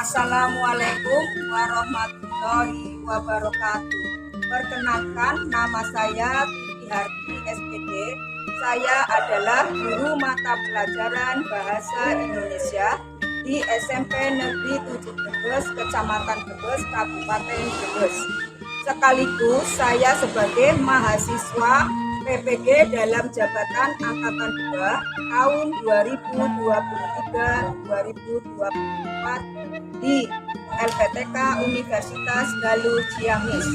Assalamualaikum warahmatullahi wabarakatuh. Perkenalkan, nama saya Tuti Hardi SPD. Saya adalah guru mata pelajaran Bahasa Indonesia di SMP Negeri 7 Brebes, Kecamatan Brebes, Kabupaten Brebes. Sekaligus saya sebagai mahasiswa PPG dalam jabatan Angkatan 2 tahun 2023-2024 di LPTK Universitas Galuh Ciamis.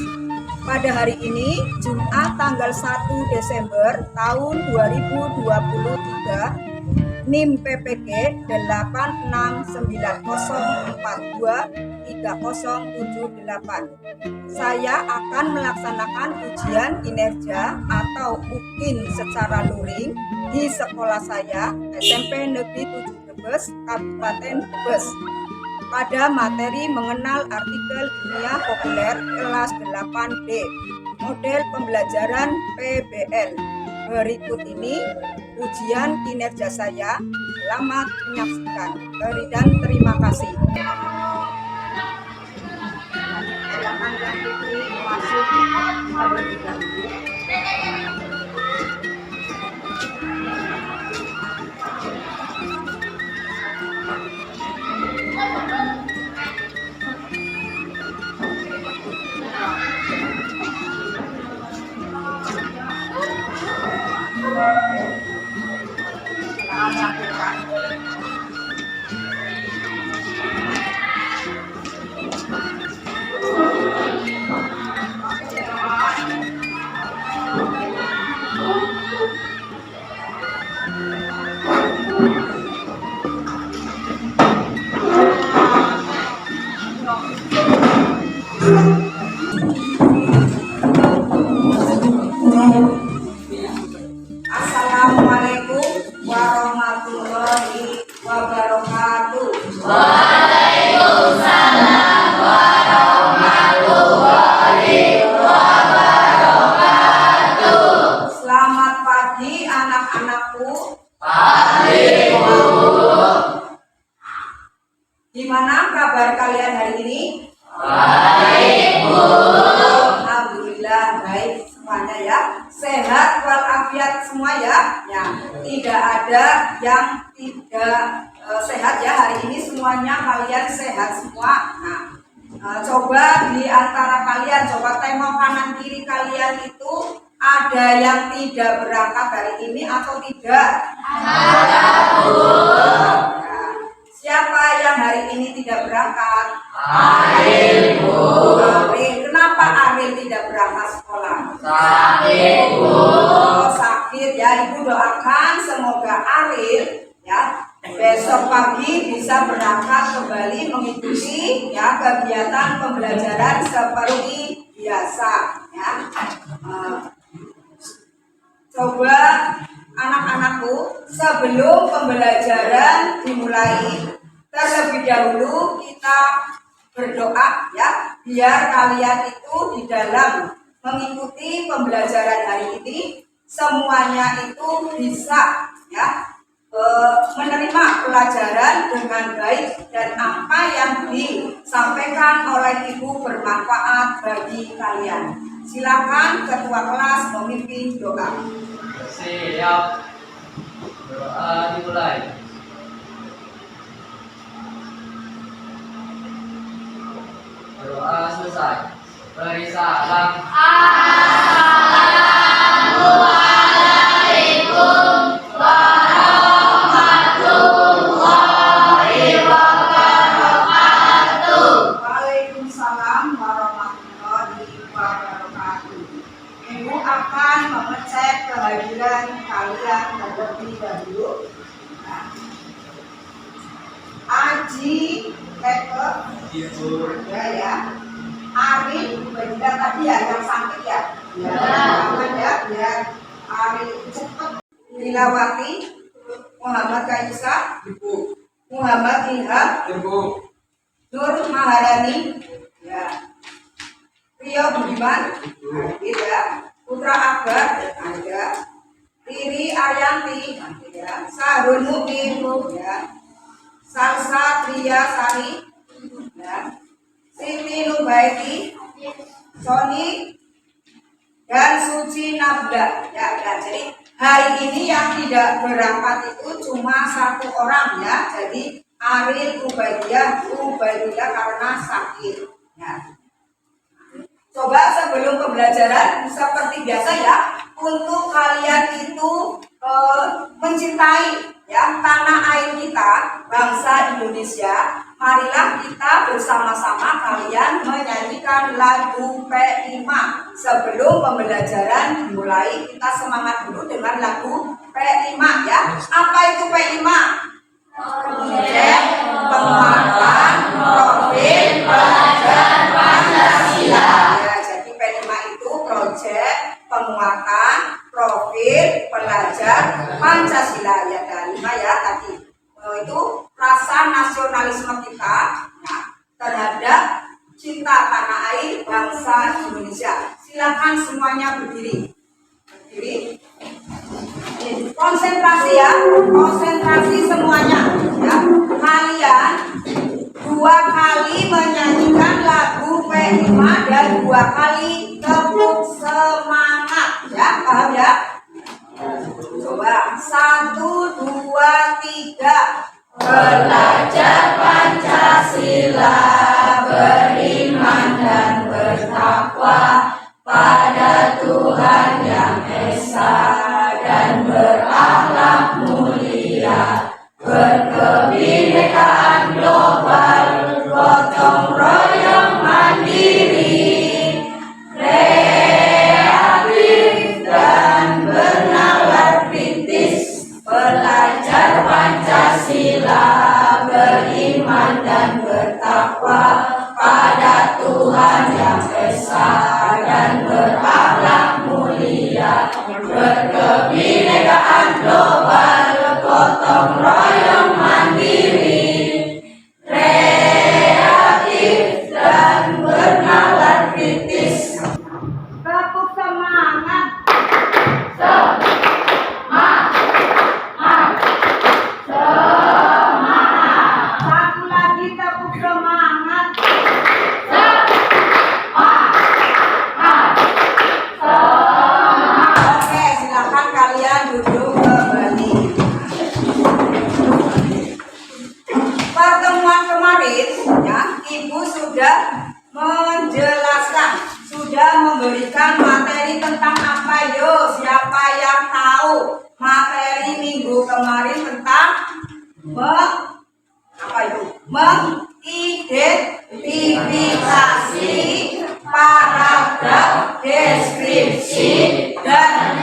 Pada hari ini, Jumat tanggal 1 Desember tahun 2023, NIM PPG 8690423078. Saya akan melaksanakan ujian kinerja atau UKIN secara luring di sekolah saya, SMP Negeri 7 Brebes, Kabupaten Brebes, pada materi mengenal artikel ilmiah populer kelas 8D, model pembelajaran PBL. Berikut ini ujian kinerja saya. Selamat menyaksikan dan terima kasih. Assalamualaikum warahmatullahi wabarakatuh. Waalaikumsalam warahmatullahi wabarakatuh. Selamat pagi anak-anakku. Pagi, Bu. Gimana kabar kalian hari ini? Baik, Bu. Alhamdulillah baik semuanya ya. Sehat walafiat semua ya. Ya, tidak ada yang tidak sehat ya hari ini, semuanya kalian sehat semua. Nah, coba di antara kalian coba tengok kanan kiri kalian itu ada yang tidak berangkat hari ini atau tidak? Ada, Bu. Siapa yang hari ini tidak berangkat? Ariel, Bu. Ariel. Kenapa Ariel tidak berangkat sekolah? Sakit, Bu. Oh, sakit ya. Ibu doakan semoga Ariel ya besok pagi bisa berangkat kembali mengikuti ya kegiatan pembelajaran seperti biasa ya. Coba anak-anakku, sebelum pembelajaran dimulai, terlebih dahulu kita berdoa ya, biar kalian itu di dalam mengikuti pembelajaran hari ini semuanya itu bisa ya menerima pelajaran dengan baik dan apa yang disampaikan oleh ibu bermanfaat bagi kalian. Silakan ketua kelas memimpin doa. Siap. Doa dimulai. Doa selesai. Beri salam. Assalamualaikum warahmatullahi wabarakatuh. Waalaikumsalam warahmatullahi wabarakatuh. Ibu akan mengecek kehadiran kalian terlebih dahulu. Aji, Eke, ya. Ari, Bajida tadi ya yang sakit ya. Biar Ari cepat. Lilawati, Muhammad Kaisa, Muhammad Ilham, Nur Maharani, ya. Rio Budiman, ya. Putra Akbar, ada. Riri Arianti, ya. Sahrul Mukmin, ya. Salsa Tria Sari, ya. Siti Nubaiti, Sony, dan Suci Nabda, ya. Jadi hari ini yang tidak berangkat itu cuma satu orang, ya. Jadi Aril Ubaidillah karena sakit, ya. Coba sebelum pembelajaran seperti biasa ya, untuk kalian itu mencintai ya tanah air kita, bangsa Indonesia. Marilah kita bersama-sama kalian menyanyikan lagu P5. Sebelum pembelajaran dimulai, kita semangat dulu dengan lagu P5 ya. Apa itu P5? Proyek penguatan profil pelajar Pancasila. Ya, jadi P5 itu proyek penguatan profil pelajar Pancasila ya, dan 5 ya tadi. Itu rasa nasionalisme kita ya, terhadap cinta tanah air bangsa Indonesia. Silakan semuanya berdiri. Konsentrasi ya, konsentrasi semuanya ya. Kalian 2 kali menyanyikan lagu P5 dan 2 kali tepuk semangat ya, paham ya? Coba 1, 2, 3. Belajar Pancasila, beriman dan bertakwa pada Tuhan Yang Esa dan berakhlak mulia, berkebinekaan global, gotong royong mandiri, kreatif dan bernalar kritis, belajar Pancasila, beriman dan bertakwa pada Tuhan Yang Esa dan berakhlak mulia, berkebinekaan global, gotong royong mandiri, kreatif dan bernalar kritis. Tepuk semangat. Satu lagi tepuk semangat. Oke, silakan kalian duduk kembali. Pertemuan kemarin ya, Ibu sudah menjelaskan, sudah memberikan materi tentang apa yo? Siapa yang tahu materi minggu kemarin tentang mengidentifikasi paragraf deskripsi dan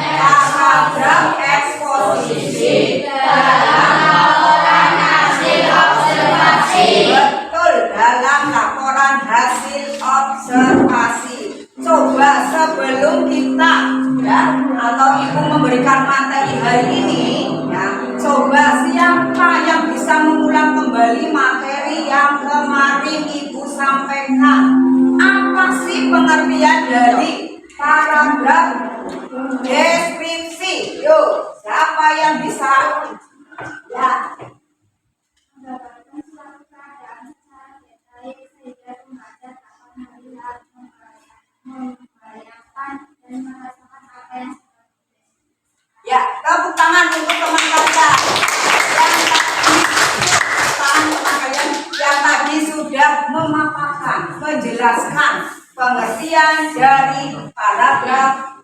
paragraf eksposisi dalam laporan hasil observasi. Betul, dalam laporan hasil observasi. Coba sebelum kita ya atau Ibu memberikan materi hari ini ya, coba siapa yang bisa mengulang kembali materi yang kemarin Ibu sampaikan? Apa sih pengertian dari paragraf deskripsi? Yuk, siapa yang bisa? Ya, menjelaskan pengertian dari paragraf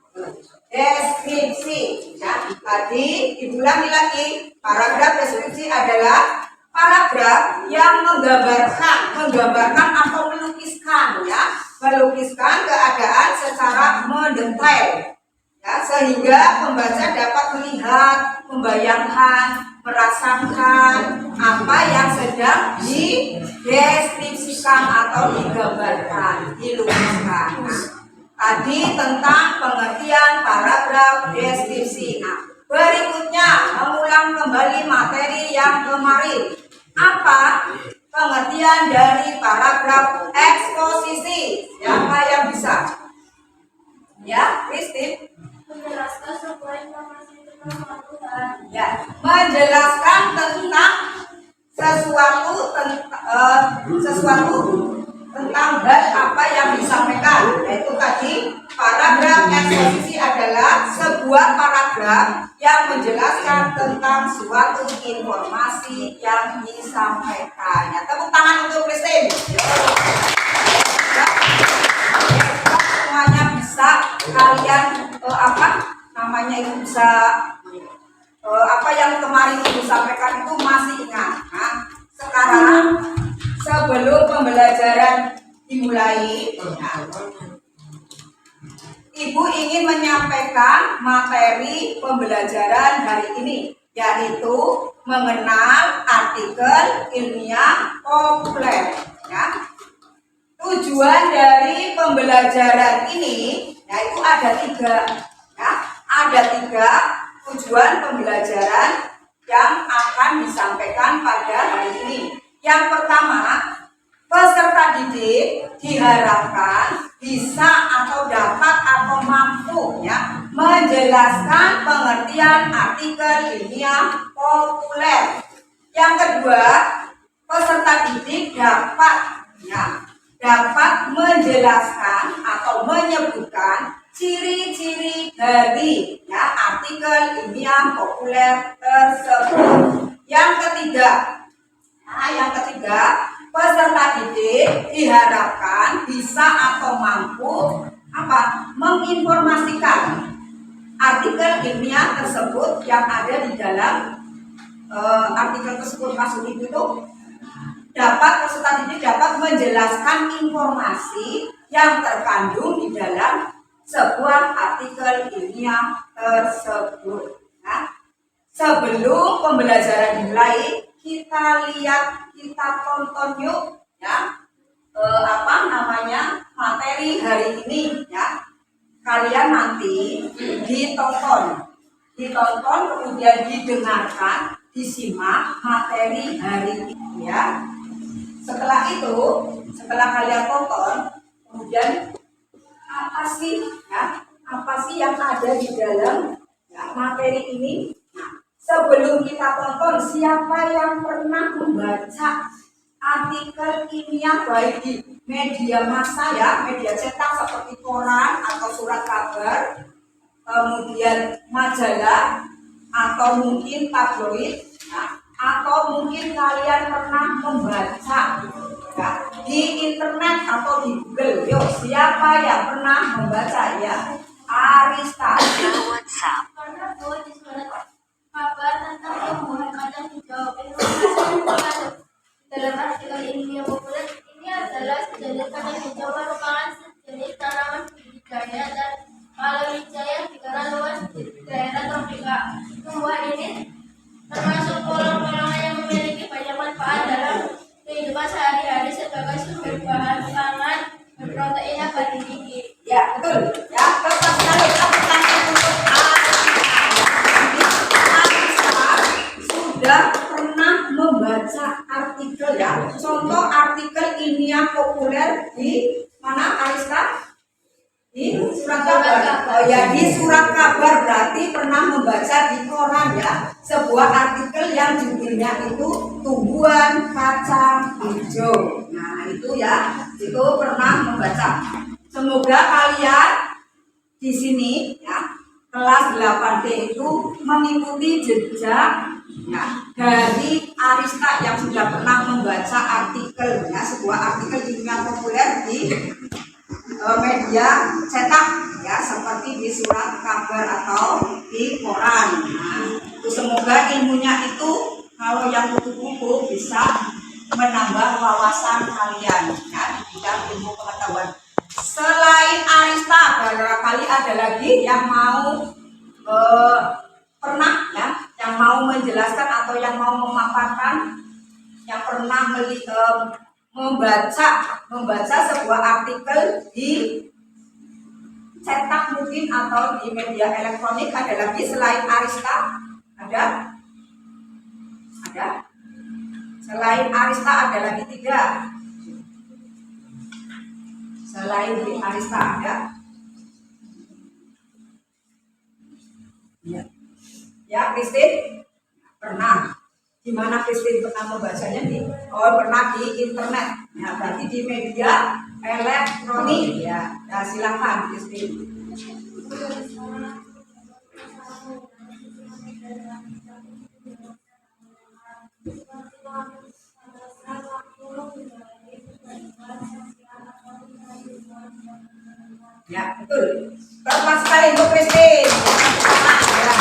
deskripsi. Ya, tadi diulangi lagi, paragraf deskripsi adalah paragraf yang menggambarkan atau melukiskan, ya, melukiskan keadaan secara mendetail, ya, sehingga pembaca dapat melihat, membayangkan, merasakan apa yang sedang dideskripsikan atau digambarkan, dilukiskan. Nah, tadi tentang pengertian paragraf deskripsi. Nah, berikutnya mengulang kembali materi yang kemarin. Apa pengertian dari paragraf eksposisi? Siapa yang bisa? Ya, Christine. Menjelaskan sebuah informasi tentang Tuhan. Ya, menjelaskan tentang sesuatu tentang hal apa yang disampaikan. Yaitu tadi paragraf eksposisi adalah sebuah paragraf yang menjelaskan tentang suatu informasi yang disampaikan. Ya, tepuk tangan untuk Christine. Semuanya bisa kalian bisa apa yang kemarin ibu sampaikan itu masih ingat. Nah, sekarang sebelum pembelajaran dimulai, ibu ingin menyampaikan materi pembelajaran hari ini, yaitu mengenal artikel ilmiah populer. Ya. Tujuan dari pembelajaran ini yaitu ada tiga. Ya, ada tiga tujuan pembelajaran yang akan disampaikan pada hari ini. Yang pertama, peserta didik diharapkan bisa atau dapat atau mampu, ya, menjelaskan pengertian artikel ilmiah populer. Yang kedua, peserta didik dapat menjelaskan atau menyebutkan ciri-ciri dari, ya, artikel ilmiah populer tersebut. Yang ketiga, peserta didik diharapkan bisa atau mampu menginformasikan artikel ilmiah tersebut yang ada di dalam artikel tersebut. Maksud itu peserta didik dapat menjelaskan informasi yang terkandung di dalam sebuah artikel ilmiah tersebut. Nah, sebelum pembelajaran dimulai, kita tonton yuk, ya, materi hari ini, ya. Kalian nanti ditonton kemudian didengarkan, disimak materi hari ini, ya. Setelah kalian tonton, kemudian apa sih yang ada di dalam, ya, materi ini. Nah, sebelum kita tonton, siapa yang pernah membaca artikel ilmiah baik di media massa, ya, media cetak seperti koran atau surat kabar, kemudian majalah atau mungkin tabloid, ya, atau mungkin kalian pernah membaca, ya, di internet atau di Google. Yuk, siapa yang pernah membaca? Ya, Arista. Karena bahwa di surat kabar tentang tumbuhan kacang hijau, informasi dalam artikel ilmiah populer ini adalah sejenis kacang hijau merupakan sejenis tanaman budidaya dan palawija yang dikenal luas di daerah tropika. Tumbuhan ini termasuk polang-polangan yang memiliki banyak manfaat dalam kehidupan sehari-hari sebagai sumber bahan pangan berprotein nabati tinggi. Ya, betul. Ya, tepat sekali. Untuk Arista sudah pernah membaca artikel, ya. Contoh artikel ilmiah populer di mana, Arista? Di surat kabar. Oh ya, di surat kabar berarti pernah membaca di koran, ya, sebuah artikel yang judulnya itu tumbuhan kacang hijau. Nah, itu, ya, itu pernah membaca. Semoga kalian di sini, ya, kelas 8D itu mengikuti jejak ya, dari Arista yang sudah pernah membaca artikel ya, sebuah artikel ilmiah populer di media cetak ya, seperti di surat kabar atau di koran. Nah, itu semoga ilmunya itu kalau yang buku-buku bisa menambah wawasan kalian ya di bidang ilmu pengetahuan. Selain Arista, barangkali ada lagi yang mau pernah ya, yang mau menjelaskan atau yang mau memaparkan, yang pernah membaca sebuah artikel di cetak mungkin atau di media elektronik. Ada lagi selain Arista? Ada? Selain Arista ada lagi 3. Selain di Arista ada? Ya, Christine pernah. Di mana Christine pernah membacanya pernah di internet. Ya, berarti di media elektronik ya. Ya, silakan Christine. Ya, betul. Tepat sekali untuk Christine. Ya.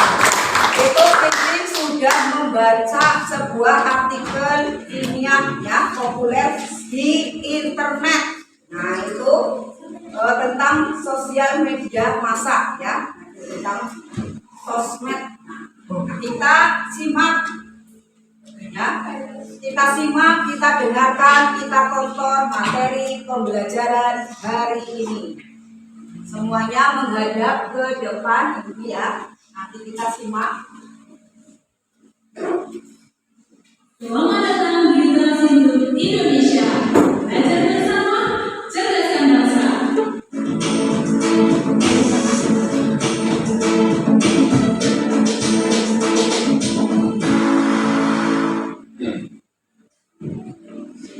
Itu Christine sudah membaca sebuah artikel ilmiah ya, populer di internet. Nah, itu tentang sosial media massa ya, tentang sosmed. Nah, kita simak ya. Kita simak, kita dengarkan, kita tonton materi pembelajaran hari ini. Semuanya menghadap ke depan ini ya. Nanti kita simak. Selamat datang di Literasi Hidup Indonesia. Belajar bersama, cerdaskan bangsa.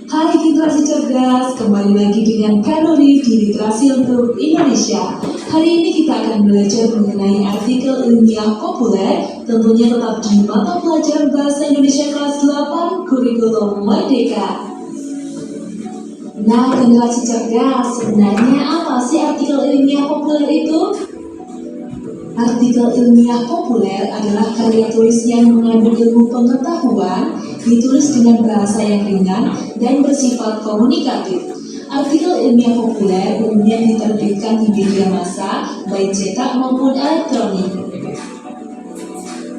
Hai generasi cerdas, kembali lagi dengan Karoli di Literasi untuk Indonesia. Hari ini kita akan belajar mengenai artikel ilmiah populer, tentunya tetap di mata pelajaran Bahasa Indonesia kelas 8 Kurikulum Merdeka. Nah, generasi cerdas, sebenarnya apa sih artikel ilmiah populer itu? Artikel ilmiah populer adalah karya tulis yang mengandung ilmu pengetahuan, ditulis dengan bahasa yang ringan dan bersifat komunikatif. Artikel ilmiah populer umumnya diterbitkan di media massa, baik cetak maupun elektronik.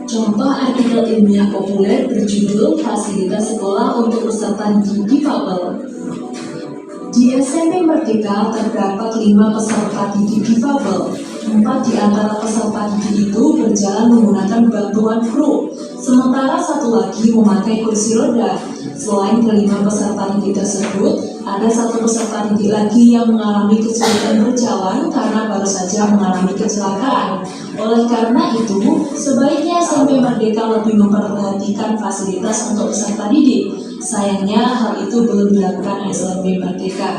Contoh artikel ilmiah populer berjudul Fasilitas Sekolah untuk Peserta Didik Difabel. Di SMP Merdeka terdapat 5 peserta didik difabel. 4 di antara peserta didik itu berjalan menggunakan bantuan kru, sementara 1 lagi memakai kursi roda. Selain kelima peserta didik tersebut, ada 1 peserta didik lagi yang mengalami kesulitan berjalan karena baru saja mengalami kecelakaan. Oleh karena itu, sebaiknya SMP Merdeka lebih memperhatikan fasilitas untuk peserta didik. Sayangnya hal itu belum dilakukan SMP Merdeka.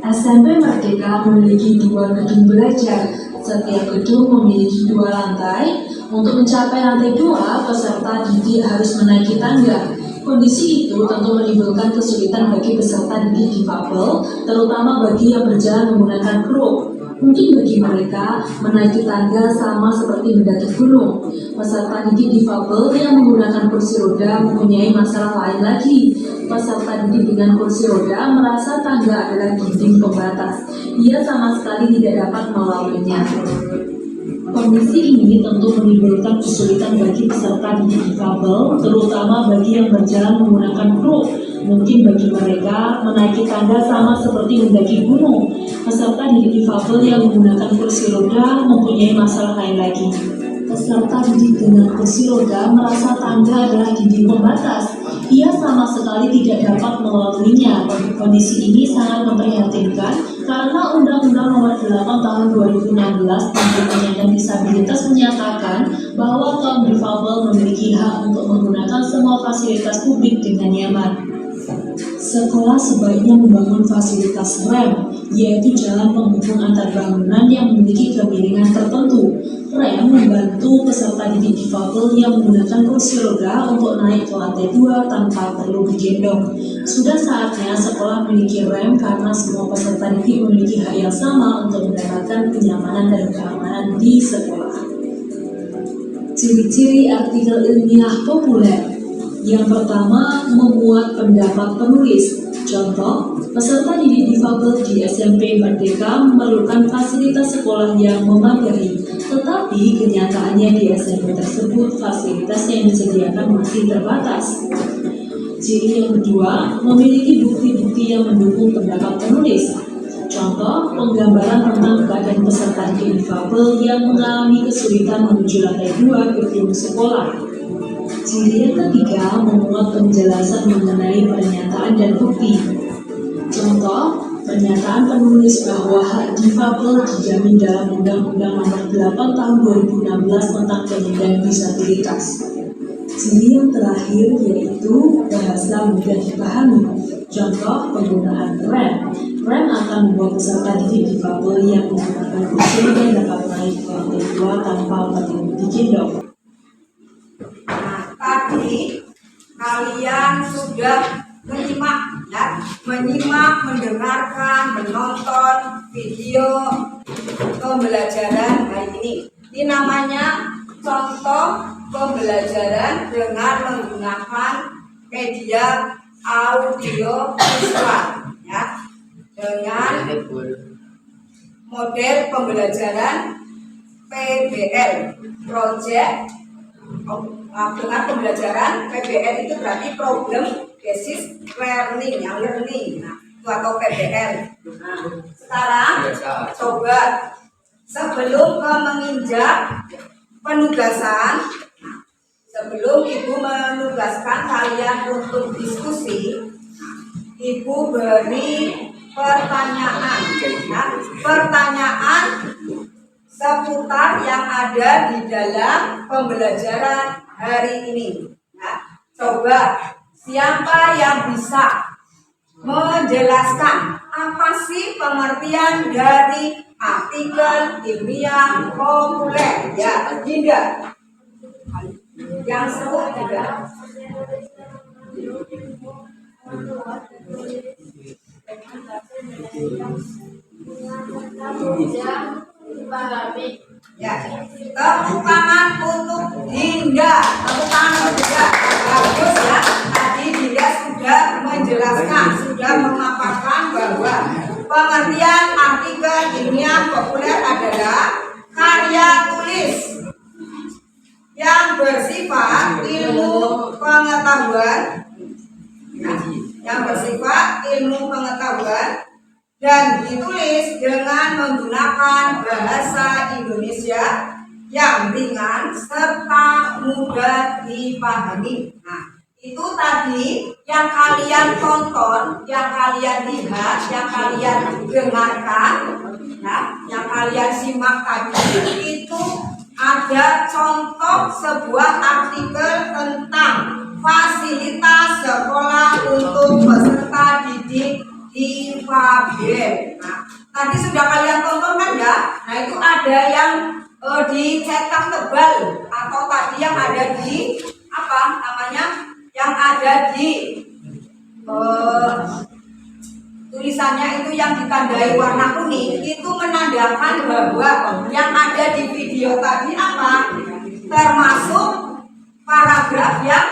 SMP Merdeka memiliki 2 gedung belajar. Setiap gedung memiliki 2 lantai. Untuk mencapai lantai 2, peserta didik harus menaiki tangga. Kondisi itu tentu menimbulkan kesulitan bagi peserta didik difabel, terutama bagi yang berjalan menggunakan kruk. Mungkin bagi mereka, menaiki tangga sama seperti mendaki gunung. Peserta didik difabel yang menggunakan kursi roda mempunyai masalah lain lagi. Peserta didik dengan kursi roda merasa tangga adalah dinding pembatas. Ia sama sekali tidak dapat melaluinya. Kondisi ini tentu menimbulkan kesulitan bagi peserta didik difabel, terutama bagi yang berjalan menggunakan kruk. Mungkin bagi mereka, menaiki tangga sama seperti mendaki gunung. Peserta didik difabel yang menggunakan kursi roda mempunyai masalah lain lagi. Peserta didik dengan kursi roda merasa tangga adalah dinding pembatas. Ia sama sekali tidak dapat melaluinya. Kondisi ini sangat memprihatinkan karena Undang-Undang Nomor 8 Tahun 2016 tentang penyandang disabilitas menyatakan bahwa kaum difabel memiliki hak untuk menggunakan semua fasilitas publik dengan nyaman. Sekolah sebaiknya membangun fasilitas rem, yaitu jalan penghubung antar bangunan yang memiliki kemiringan tertentu. Rem membantu peserta didik difabel yang menggunakan kursi roda untuk naik ke lantai 2 tanpa perlu digendong. Sudah saatnya sekolah memiliki rem karena semua peserta didik memiliki hak yang sama untuk mendapatkan kenyamanan dan keamanan di sekolah. Ciri-ciri artikel ilmiah populer. Yang pertama, memuat pendapat penulis. Contoh, peserta didik difabel di SMP Merdeka memerlukan fasilitas sekolah yang memadai, tetapi kenyataannya di SMP tersebut fasilitas yang disediakan masih terbatas. Ciri yang kedua, memiliki bukti-bukti yang mendukung pendapat penulis. Contoh, penggambaran tentang badan peserta didik difabel yang mengalami kesulitan menuju lantai 2 gedung sekolah. Ciri yang ketiga, memuat penjelasan mengenai pernyataan dan bukti. Contoh, pernyataan penulis bahwa hak difabel dijamin dalam Undang-Undang Nomor 8 Tahun 2016 tentang penyandang disabilitas. Ciri yang terakhir yaitu bahasa mudah dipahami. Contoh, penggunaan rem. Rem akan membuat peserta didik difabel yang menggunakan kursi roda dapat naik ke lantai 2 tanpa perlu digendong. Tadi kalian sudah menyimak, mendengarkan, menonton video pembelajaran hari ini. Ini namanya contoh pembelajaran dengan menggunakan media audio visual, ya, dengan model pembelajaran PBL, project. Dengan pembelajaran PBL itu berarti problem basis learning, yang learning, itu atau PBL. Nah, sekarang coba sebelum menginjak penugasan, sebelum Ibu menugaskan kalian untuk diskusi, Ibu beri pertanyaan, pertanyaan seputar yang ada di dalam pembelajaran hari ini. Nah, coba siapa yang bisa menjelaskan apa sih pengertian dari artikel ilmiah populer? Ya, Dinda. Yang seru juga. Ya, tepuk tangan untuk Dinda. Tepuk tangan untuk Dinda. Bagus ya. Tadi Dinda sudah menjelaskan, sudah memaparkan bahwa pengertian artikel ilmiah populer adalah karya tulis yang bersifat ilmu pengetahuan, dan ditulis dengan menggunakan bahasa Indonesia yang ringan serta mudah dipahami. Nah, itu tadi yang kalian tonton, yang kalian lihat, yang kalian dengarkan, nah, yang kalian simak tadi itu ada contoh sebuah artikel tentang fasilitas sekolah untuk peserta didik difabel. Nah, tadi sudah kalian tonton kan ya? Nah, itu ada yang dicetak tebal atau tadi yang ada di apa namanya? Yang ada di tulisannya itu yang ditandai warna kuning itu menandakan bahwa yang ada di video tadi apa? Termasuk paragraf yang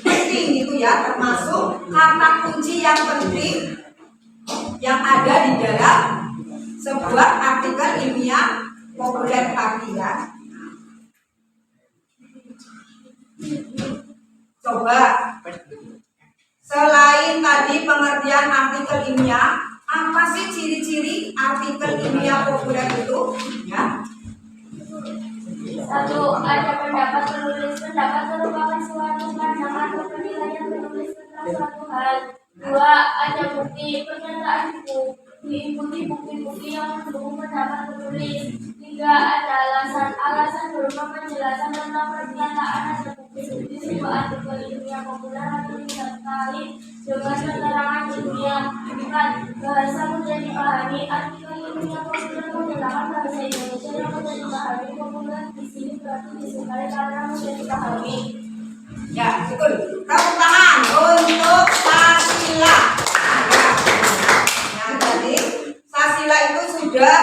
penting itu ya, termasuk kata kunci yang penting yang ada di dalam sebuah artikel ilmiah populer tadi ya. Coba selain tadi pengertian artikel ilmiah, apa sih ciri-ciri artikel ilmiah populer itu? Ya. Satu, ada pendapat penulis. Pendapat merupakan suatu pandangan atau penilaian penulis tentang suatu hal. Dua, ada bukti. Pernyataan itu diikuti bukti-bukti yang mendukung pendapat penulis. Tiga, ada alasan. Alasan berupa penjelasan tentang pernyataan atau bukti di sebuah artikel. ilmiah populer atau disertai dengan keterangan ilmiah. 4. Bahasa mudah dipahami. Artikel ilmiah populer menggunakan bahasa Indonesia yang mudah dipahami. Populer di sini berarti disukai karena mudah dipahami. Ya, betul. Tepuk tangan untuk Sasila. Yang tadi Sasila itu sudah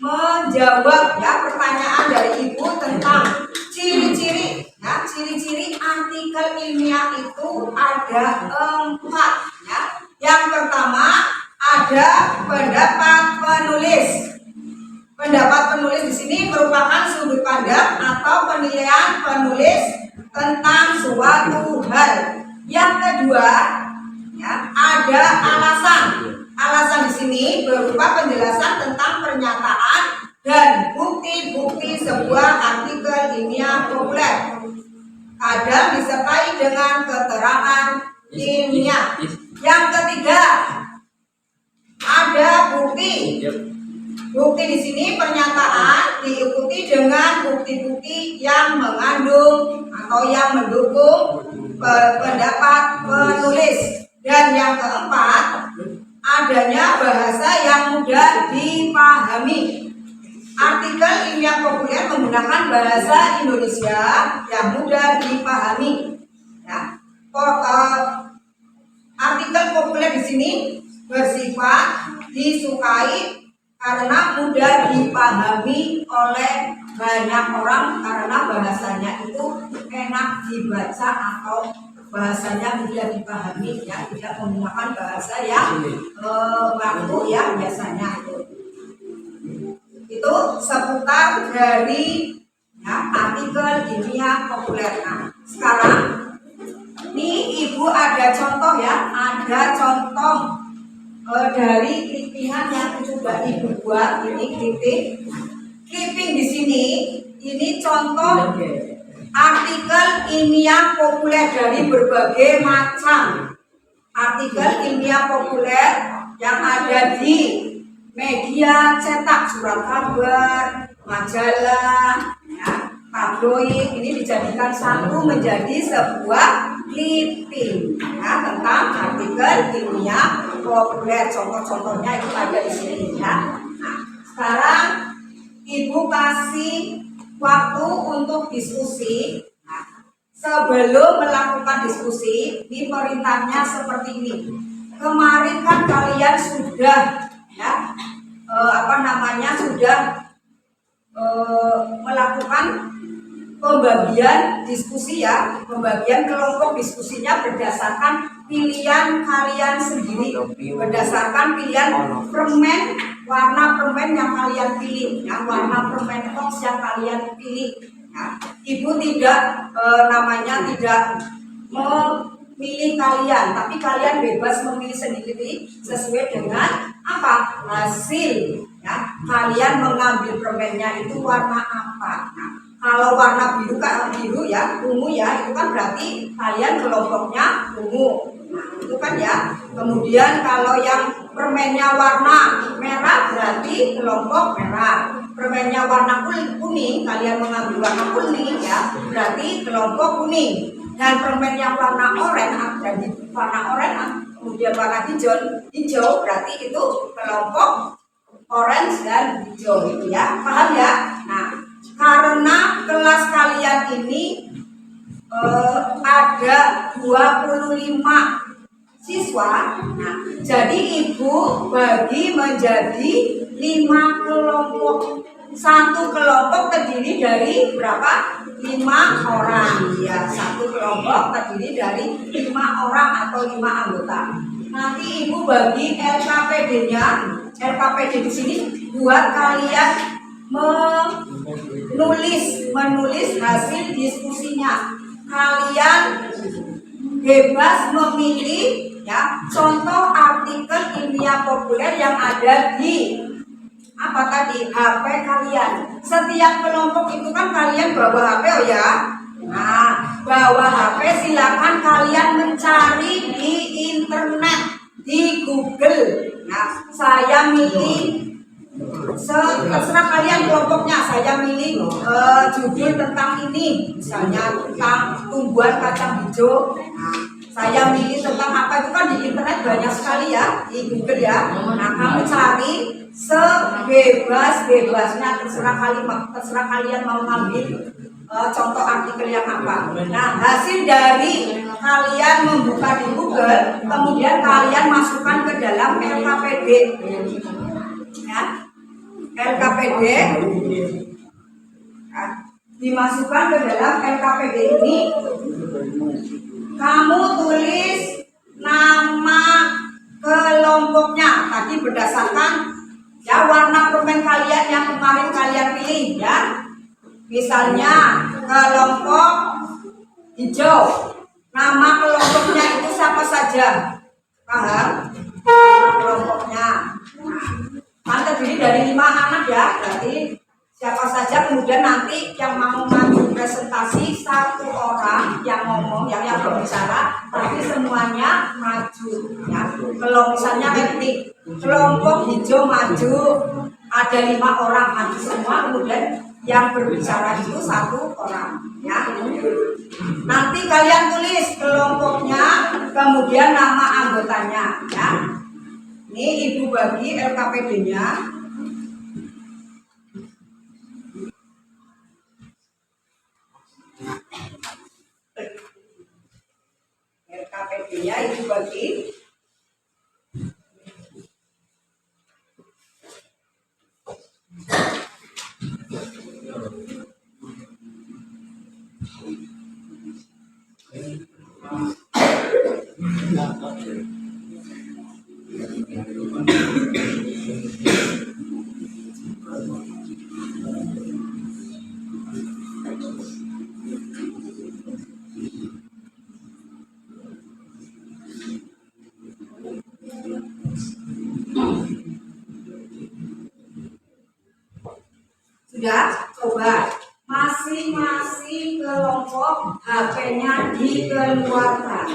menjawab ya pertanyaan dari Ibu tentang ciri-ciri. Ya, ciri-ciri artikel ilmiah itu ada 4. Ya. Yang pertama ada pendapat penulis. Pendapat penulis di sini merupakan sudut pandang atau penilaian penulis tentang suatu hal. Yang kedua, ya, ada alasan. Alasan di sini berupa penjelasan tentang pernyataan dan bukti-bukti sebuah artikel ilmiah populer. Kadang disertai dengan keterangan ilmiah. Yang ketiga, ada bukti. Bukti di sini pernyataan diikuti dengan bukti-bukti yang mengandung atau yang mendukung pendapat penulis. Dan yang keempat, adanya bahasa yang mudah dipahami. Artikel ilmiah populer menggunakan bahasa Indonesia yang mudah dipahami. Ya. Artikel populer di sini bersifat disukai karena mudah dipahami oleh banyak orang karena bahasanya itu enak dibaca atau bahasanya mudah dipahami, ya, tidak menggunakan bahasa yang baku ya biasanya itu seputar dari ya, artikel ilmiah populer. Nah, sekarang ini Ibu ada contoh ya, ada contoh dari clippingan yang coba Ibu buat. Ini clipping di sini. Ini contoh artikel ilmiah populer dari berbagai macam artikel ilmiah populer yang ada di media cetak, surat kabar, majalah, ya, tabloid. Ini dijadikan satu menjadi sebuah clipping ya, tentang artikel ilmiah populer. Contoh-contohnya itu ada di sini ya. Nah, sekarang Ibu kasih waktu untuk diskusi. Nah, sebelum melakukan diskusi, ini perintahnya seperti ini. Kemarin kan kalian sudah ya sudah melakukan pembagian diskusi ya, pembagian kelompok diskusinya berdasarkan pilihan kalian sendiri, berdasarkan pilihan permen, warna permen yang kalian pilih, ya, warna permen box yang kalian pilih. Ya. Ibu tidak tidak memilih kalian, tapi kalian bebas memilih sendiri sesuai dengan apa hasil. Ya, kalian mengambil permennya itu warna apa? Nah, kalau warna biru ya, ungu ya, itu kan berarti kalian kelompoknya ungu. Nah, itu kan ya. Kemudian kalau yang permennya warna merah berarti kelompok merah. Permennya warna kuning, kalian mengambil warna kuning ya, berarti kelompok kuning. Dan permen yang warna oranye, jadi warna oranye, kemudian warna hijau berarti itu kelompok orange dan hijau itu ya. Paham ya? Nah, karena kelas kalian ini ada 25 siswa, nah, jadi Ibu bagi menjadi 5 kelompok. Satu kelompok terdiri dari berapa? 5 orang ya. Satu kelompok terdiri dari 5 orang atau 5 anggota. Nanti Ibu bagi LKPD-nya. LKPD di sini buat kalian menulis hasil diskusinya. Kalian bebas memilih ya contoh artikel ilmiah populer yang ada di HP kalian. Setiap kelompok itu kan kalian bawa HP ya. Nah, bawa HP silakan kalian mencari di internet, di Google. Nah, saya milih Terserah kalian kelompoknya. Saya milih judul tentang ini, misalnya tentang tumbuhan kacang hijau. Nah, saya milih tentang apa, itu kan di internet banyak sekali ya, di Google ya. Nah, kamu cari sebebas-bebasnya, terserah kalian mau ngambil contoh artikel yang apa. Nah, hasil dari kalian membuka di Google, kemudian kalian masukkan ke dalam LKPD. Ya, LKPD. Nah, dimasukkan ke dalam LKPD ini, kamu tulis nama kelompoknya tadi berdasarkan ya warna permen kalian yang kemarin kalian pilih ya. Misalnya kelompok hijau, nama kelompoknya itu siapa saja, paham? Kelompoknya kan terdiri dari 5 anak ya, berarti siapa saja. Kemudian nanti yang mau maju presentasi 1 orang yang ngomong, yang berbicara, tapi semuanya maju ya. Kalau misalnya nanti kelompok hijau maju, ada 5 orang maju semua, kemudian yang berbicara itu 1 orang ya. Nanti kalian tulis kelompoknya, kemudian nama anggotanya ya. Ini ibu bagi LKPD-nya. LKPD-nya ibu bagi. Sudah, coba masing-masing kelompok HP-nya dikeluarkan.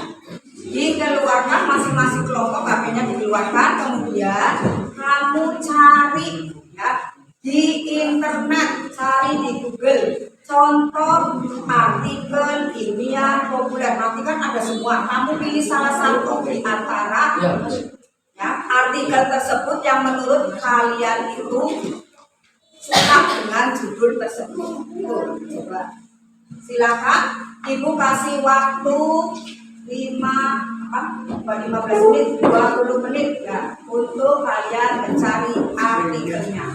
Dikeluarkan masing-masing kelompok HP-nya dikeluarkan, kemudian kamu cari ya di internet, cari di Google contoh artikel ilmiah populer. Nanti kan ada semua. Kamu pilih salah satu di antara ya artikel tersebut yang menurut kalian itu suka dengan judul tersebut. Coba silakan ibu kasih waktu 15 menit 20 menit ya untuk kalian mencari artikelnya.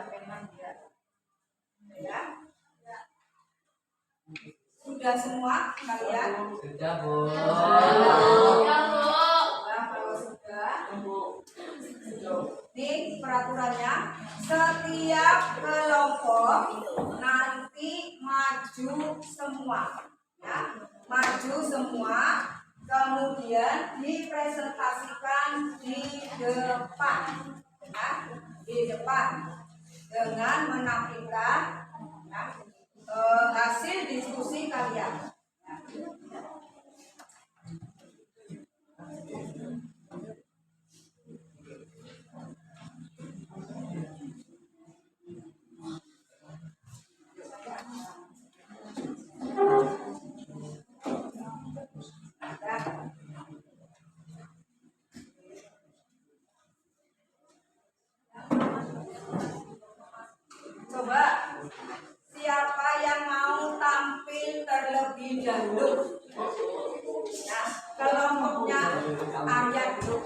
pena ya. Ya. Sudah semua kalian? Sudah, Bu. Kalau sudah, ini peraturannya, setiap kelompok nanti maju semua, ya, maju semua, kemudian dipresentasikan di depan, ya, di depan dengan menampilkan ya, hasil diskusi kalian. Coba siapa yang mau tampil terlebih dahulu? Nah, kelompoknya Arya dulu.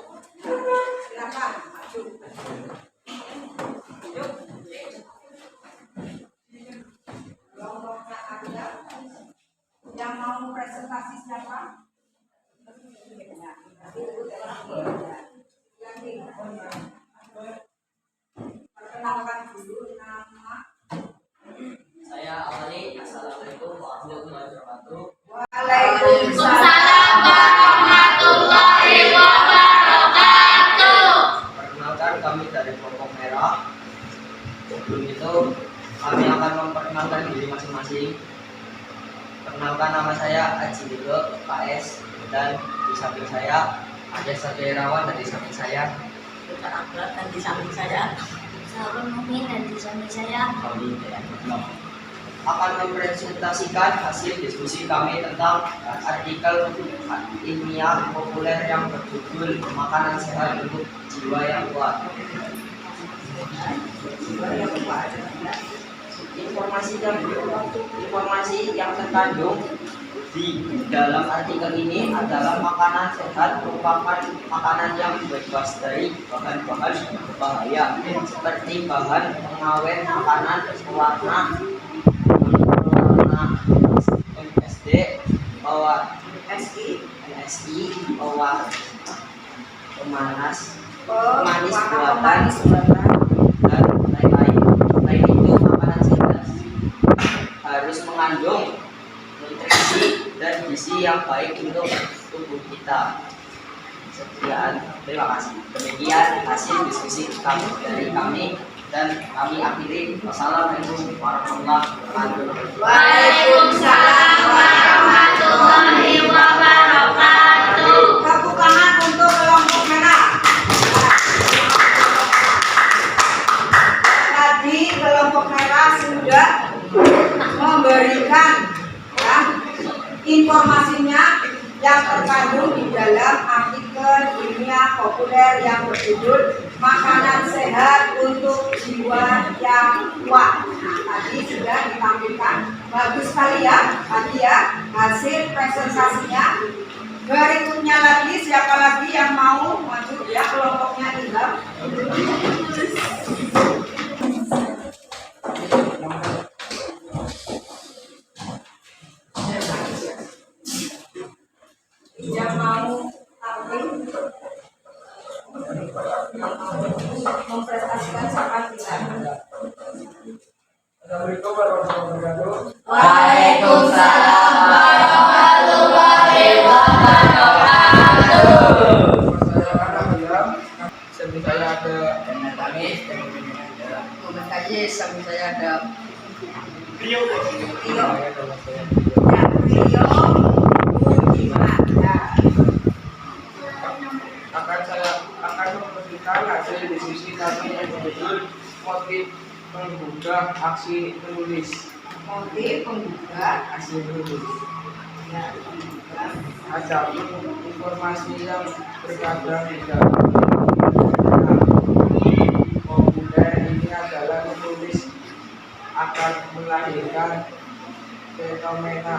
Silakan maju. Yuk. Kelompoknya Arya. Yang mau presentasi siapa? Perkenalkan dulu nama. Saya awali. Assalamualaikum warahmatullahi wabarakatuh. Waalaikumsalam warahmatullahi wabarakatuh. Perkenalkan, kami dari kelompok merah. Sebelum itu kami akan memperkenalkan diri masing-masing. Perkenalkan, nama saya Aji Ligo, KS, dan di samping saya ada Satya Irawan, dan di samping saya Bukan Akbar, dan di samping saya Sahabat Mumin dan di samping saya. kami akan mempresentasikan hasil diskusi kami tentang artikel ilmiah populer yang berjudul Makanan Sehat untuk Jiwa yang Kuat. Informasi yang terkandung di dalam artikel ini adalah makanan sehat merupakan makanan yang bebas dari bahan-bahan berbahaya seperti bahan pengawet makanan, pewarna MSG, NSI, pemanis buatan, dan lain-lain. Selain itu, makanan sehat harus mengandung nutrisi dan gizi yang baik untuk tubuh kita. Sekian, terima kasih. Demikian hasil diskusi dari kami, dan kami akhiri. Wassalamualaikum warahmatullahi wabarakatuh. Waalaikumsalam warahmatullahi wabarakatuh. Tepuk tangan untuk kelompok merah. Tadi kelompok merah sudah memberikan ya, informasinya yang terkandung di dalam artikel ilmiah populer yang berjudul Makanan Sehat untuk Jiwa yang Kuat. Nah, tadi sudah ditampilkan, bagus sekali ya tadi ya hasil presentasinya. Berikutnya lagi, siapa lagi yang mau maju ya, kelompoknya Ilham. Yang mau tampil mempresentasikan siapa kita. Assalamualaikum warahmatullahi wabarakatuh. Waalaikumsalam warahmatullahi wabarakatuh. Saya anak Ilham. Samping saya ada Muhammad Kajis, samping saya ada Rio. saya ada saya. Ya, Rio Budiman. Ya. akan memberikan hasil diskusi kami yang berjudul motif penggugah aksi menulis. Motif penggugah Aksi menulis. ya, penggugah. Ada informasi yang terkadang di dalam populer ini adalah menulis akan melahirkan fenomena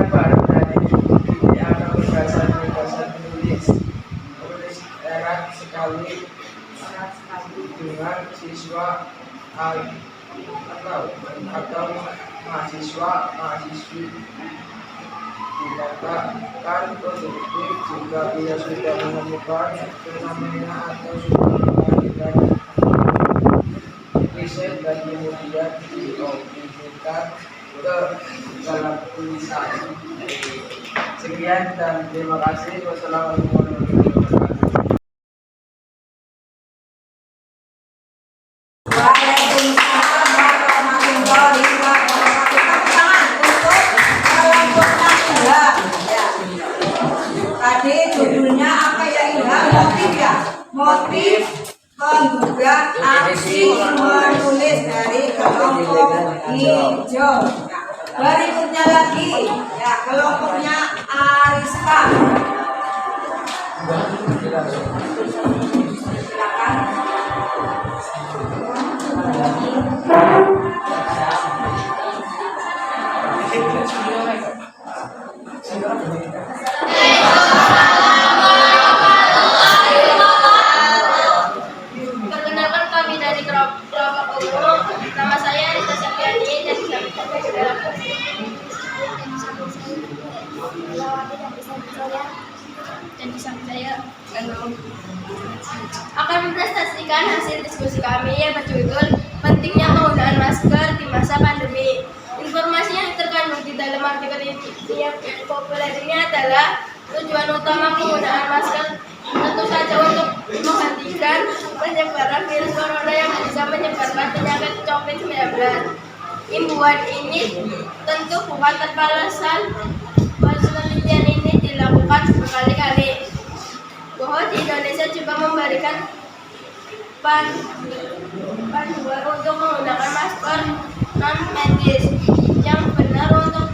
baru dari ini atau berdasar menulis erat sekali dengan siswa atau mahasiswi. Dikatakan positif jika ia sudah menemukan fenomena atau sumber dari riset dan kemudian diopinikan ke dalam tulisan. Sekian dan terima kasih. Wassalamualaikum warahmatullahi wabarakatuh. Waalaikumsalam warahmatullahi wabarakatuh. Tangan untuk kelompoknya Ilham. Ya. Tadi judulnya apa ya Ilham? Motif ya. Motif menggugah aksi menulis dari kelompok hijau. Nah, berikutnya lagi ya kelompoknya Ariska. Silakan. Perkenalkan kami dari kelompok umum. Nama saya Rita Sapiani dan di samping saya akan mempresentasikan hasil diskusi kami yang berjudul pentingnya penggunaan masker di masa pandemi. Informasi yang terkandung di dalam artikel ini yang populer ini adalah tujuan utama penggunaan masker tentu saja untuk menghentikan penyebaran virus corona yang bisa menyebarkan penyakit COVID-19. Himbauan ini tentu bukan tanpa alasan. Penelitian ini dilakukan berkali-kali bahwa di Indonesia juga memberikan panduan untuk menggunakan masker non-medis yang benar untuk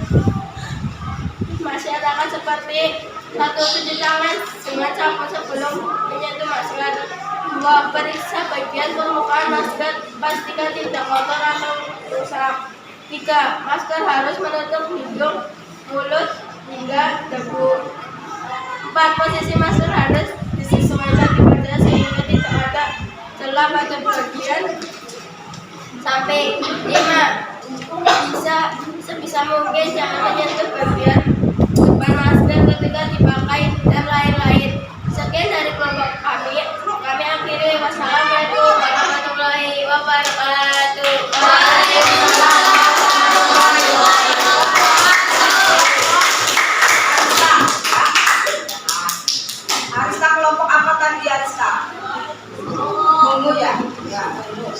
masyarakat seperti 1. Cuci tangan dengan sabun sebelum menyentuh masker. 2. Periksa bagian permukaan masker, pastikan tidak kotor atau rusak. 3. Masker harus menutup hidung, mulut, hingga debu. 4. Posisi masker harus disesuaikan di badan sehingga tidak ada celah pada bagian samping. 5. Sebisa mungkin jangan menyentuh bagian depan masker ketika dipakai dan lain-lain. Sekian dari kelompok kami akhiri. Wassalamualaikum warahmatullahi wabarakatuh. Ariska kelompok apa tadi Ariska? Ungu ya? Ya, ungu.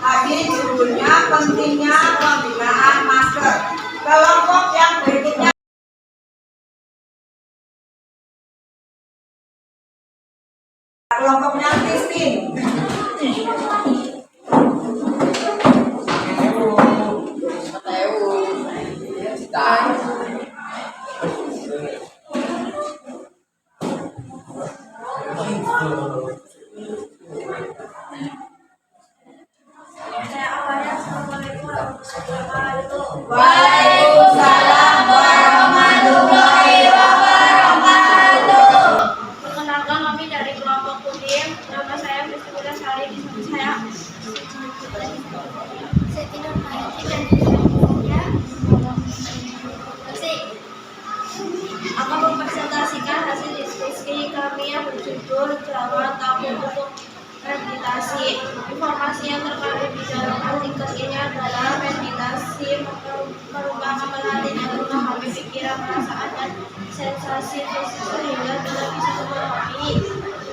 Tadi judulnya pentingnya penggunaan masker. Kelompok yang berikutnya kelompoknya Christine. Waalaikumsalam warahmatullahi wabarakatuh. Perkenalkan kami dari kelompok Kudim. Nama saya Fitriya Sari, di samping saya Siti Nurmayati dan di samping saya akan mempresentasikan hasil diskusi kami yang berjudul Jawa Tamu untuk Meditasi. Informasi yang terkandung di dalam artikel ini adalah meditasi merupakan melatih dan memahami pikiran, perasaan, dan sensasi fisik sehingga kita bisa memahami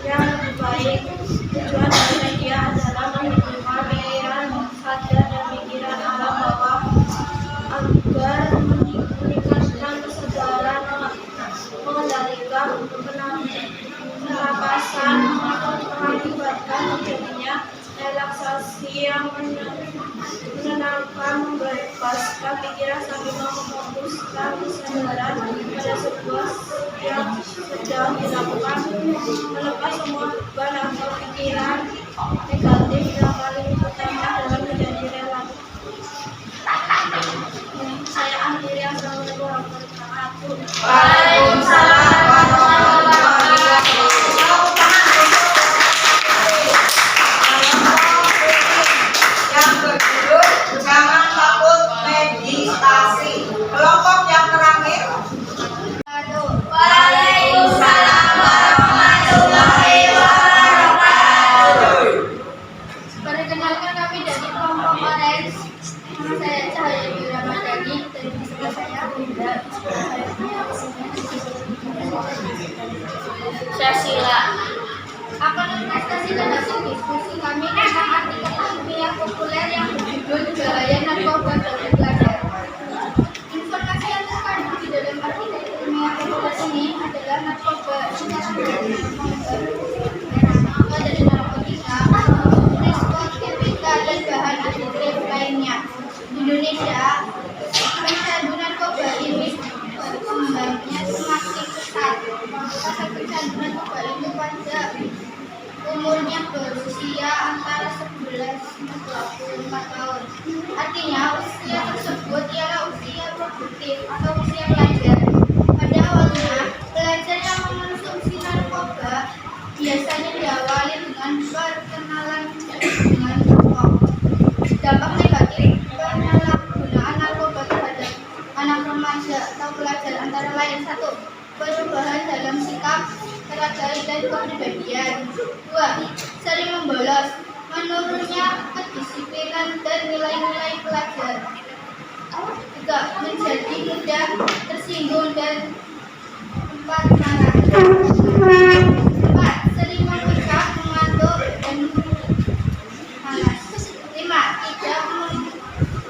yang lebih baik. Tujuan dari media adalah menghidupkan pikiran sadar dan pikiran alam bawah agar meningkatkan kesadaran, mengendalikan pernapasan, mengakibatkan terjadinya relaksasi yang menenangkan, membebaskan pikiran sambil memfokuskan kesadaran pada sebuah yang sedang dilakukan, melepas semua beban atau pikiran negatif yang paling utama dalam menjadi relax. Saya akhiri. Assalamualaikum warahmatullahi wabarakatuh. Waalaikumsalam warahmatullahi wabarakatuh. Sila. Akan prestasi dan hasil diskusi kami tentang artikel ilmiah populer yang berjudul Bahaya Narkoba dalam Pelajar. Informasi yang terkandung di dalam artikel ilmiah populer ini adalah narkoba dari narkotika, diskotika, dan bahan adiktif lainnya. Di Indonesia, pecandu narkoba ini berkembangnya semakin pesat. Masa pecandu narkoba itu pada umurnya berusia antara 11 hingga 24 tahun. Artinya usia tersebut ialah usia produktif atau usia pelajar. Pada awalnya, pelajar yang mengonsumsi narkoba biasanya diawali dengan perkenalan dengan rokok. Dampak negatif penyalahgunaan narkoba terhadap anak remaja atau pelajar antara lain: 1. Perubahan dalam sikap, karakter, dan kepribadian. 2. Sering membolos, menurunnya kedisiplinan dan nilai-nilai pelajar. 3. Menjadi mudah tersinggung dan 4. Marah. 4. Sering memuncak, mengantuk, dan panas. 5. Tidak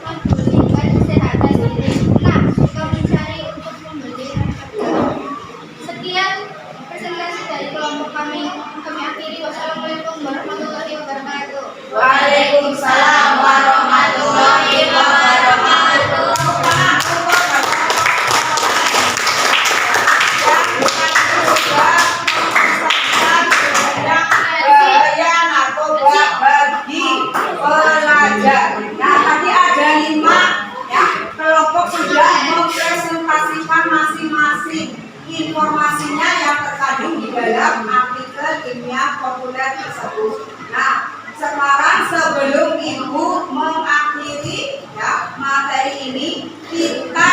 mempedulikan kesehatan diri. 6. Suka mencari untuk membeli narkoba. Sekian presentasi dari kelompok kami. Kami akhiri. Wassalamualaikum warahmatullahi wabarakatuh. Waalaikumsalam warahmatullahi wabarakatuh. Bahaya narkoba bagi pelajar. Nah, tadi ada 5 ya, kelompok sudah mempresentasikan masing-masing informasinya yang terkandung di dalam artikel ilmiah populer tersebut. Nah, sekarang sebelum Ibu mengakhiri ya materi ini, kita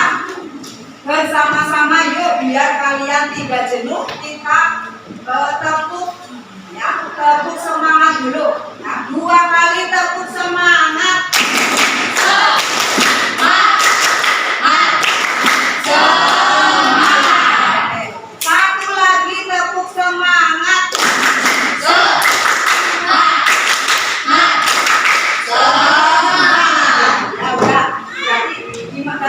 bersama-sama yuk, biar kalian tidak jenuh, kita tepuk ya, tepuk semangat dulu. Nah, 2 kali tepuk semangat. Satu lagi tepuk semangat.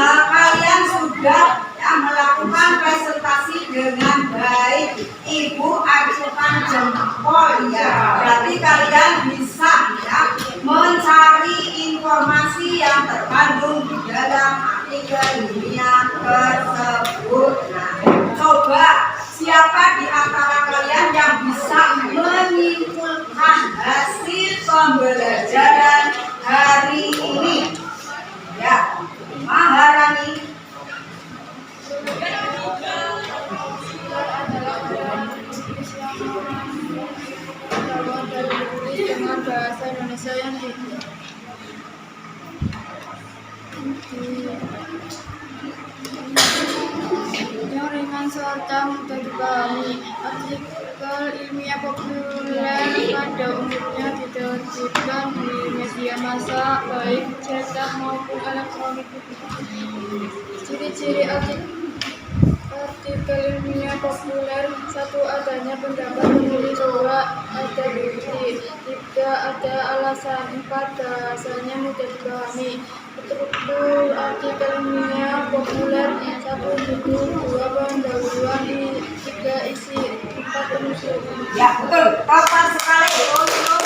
Kalian sudah ya, melakukan presentasi dengan baik. Ibu ajukan jempol ya. Berarti kalian bisa ya mencari informasi yang terkandung di dalam artikel ilmiah tersebut. Nah, coba siapa di antara kalian yang bisa menyimpulkan hasil pembelajaran hari ini? Ya, Maharani. Dengan bahasa Indonesia yang ringan serta mudah dipahami. Artikel ilmiah populer pada umumnya ditertibkan di media massa baik cetak maupun elektronik. Ciri-ciri artikel ilmiah populer: 1. Adanya pendapat penulis. 2. Ada bukti. 3. Ada alasan. 4. Bahasanya mudah dipahami. Struktur artikel ilmiah populer: 1. Judul. 2. Pendahuluan. 3. Isi. 4. penutup. Ya, betul. Tepat sekali untuk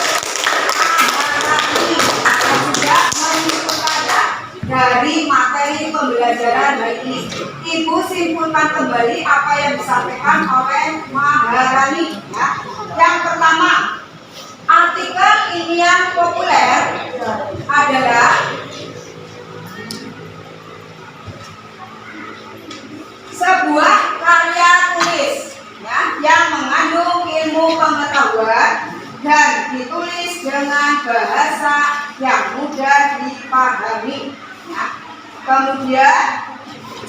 Maharani yang sudah menyimpulkannya dari materi pembelajaran hari ini. Ibu simpulkan kembali apa yang disampaikan oleh Maharani ya. Yang pertama, artikel ilmiah populer adalah sebuah karya tulis ya, yang mengandung ilmu pengetahuan dan ditulis dengan bahasa yang mudah dipahami ya. Kemudian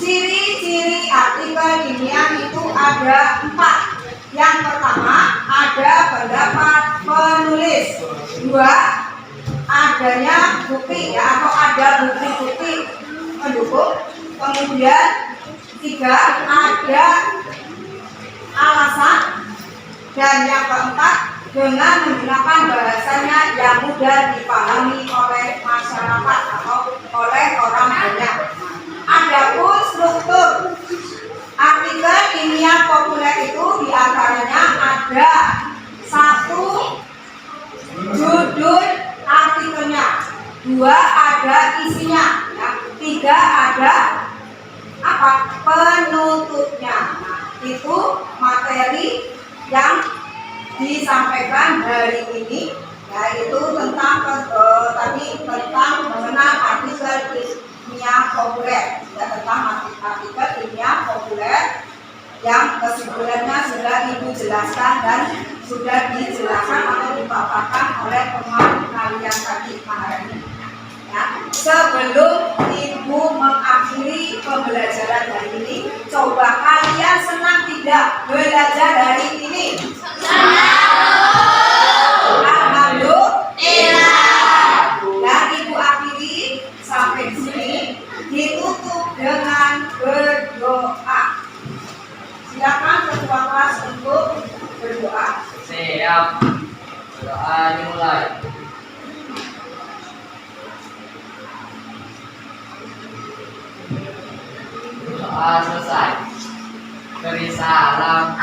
ciri-ciri artikel ilmiah itu ada 4. Yang pertama, ada pendapat penulis. 2, adanya bukti ya, atau ada bukti-bukti pendukung. Kemudian 3, ada alasan. Dan yang keempat, dengan menggunakan bahasanya yang mudah dipahami oleh masyarakat atau oleh orang banyak. Adapun struktur artikel ilmiah populer itu diantaranya ada satu, judul artikelnya, dua, ada isinya, ya. Tiga, ada apa, penutupnya. Nah, itu materi yang disampaikan hari ini, yaitu tentang tentang mengenal artikel ilmiah populer, ya, tentang artikel ilmiah populer yang kesimpulannya sudah Ibu jelaskan dan sudah dijelaskan atau dipaparkan oleh teman kalian tadi Maharani. Ya, sebelum Ibu mengakhiri pembelajaran hari ini, coba kalian senang tidak belajar hari ini? Alhamdulillah. Dan Ibu akhiri sampai di sini, ditutup dengan berdoa. Silakan ketua kelas untuk berdoa. Siap. Doa dimulai. Doa selesai. Beri salam.